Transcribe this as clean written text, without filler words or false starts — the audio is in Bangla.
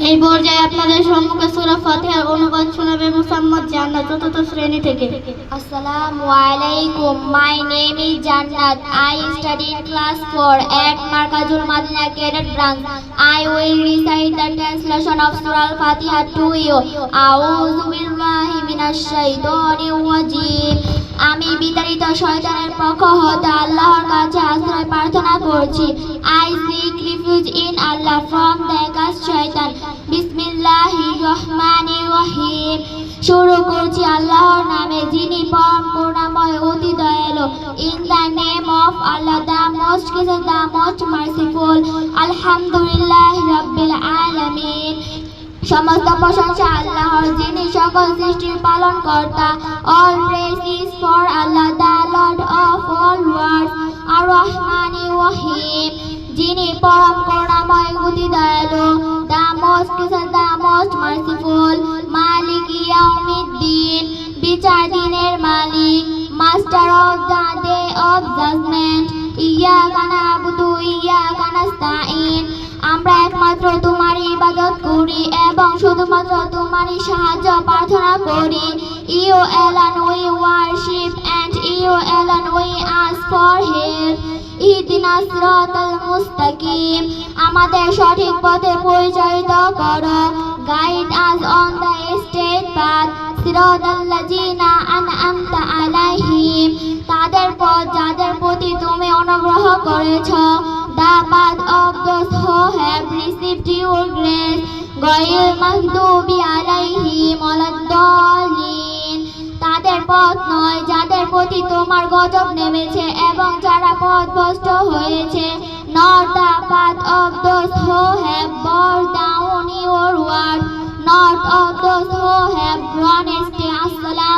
এই পর্যায়ে আপনাদের সম্মুখে সূরা ফাতিহার অনুবাদ শোনাবে মুসাম্মদ জান্নাত চতুর্থ শ্রেণী থেকে। Assalamu alaikum. My name is Jannat. I study in class 4 at Markazul Madina Cadet Branch. I will recite the translation of Surah Al-Fatiha to you. A'udhu billahi minash shaitanir rajim. আমি বিতাড়িত শয়তানের পক্ষ হতে আল্লাহর কাছে আশ্রয় প্রার্থনা করছি। I seek refuge in Allah from the accursed shaitan. বিসমিল্লাহির রহমানির রহিম। শুরু করছি আল্লাহর নামে, যিনি পরম করুণাময় অতি দয়ালু। In the name of Allah, the most gracious, the most merciful. আলহামদুলিল্লাহ রাব্বিল আলামিন। সমস্ত প্রশংসা আল্লাহর, যিনি সকল সৃষ্টির পালন কর্তা। All praise is for Allah, the Lord of all worlds. আর-রহমানির রহিম, যিনি পরম করুণাময় অতি দয়ালু। The most gracious, the most merciful. মালিক ইয়াউমিদ্দিন, বিচার দিনের মালিক। Master of the day of judgment. ইয়্যাকা না'বুদু ওয়া ইয়্যাকা নাস্তাঈন। আমরা একমাত্র তোমারই ইবাদত করি এবং শুধুমাত্র তোমারই সাহায্য প্রার্থনা করি। You alone we worship and you alone we ask for help. ইহদিনাস সিরাতাল মুস্তাকিম, আমাদের সঠিক পথে পরিচালিত করো। Guide us on the straight path. সিরাতাল্লাযিনা আন'আমতা আলাইহিম, তাদের পথ যাদের প্রতি তুমি অনুগ্রহ করেছ। The path of those who have received your grace. গায়রিল মাগদুবি আলাইহিম ওয়ালাদ-দাল্লিন, তাদের পথ নয় যাদের প্রতি তোমার গজব নেমেছে এবং যারা পথভ্রষ্ট হয়েছে। Not the path of those who have bowed down your word, not of those who have grown stay. Assalamu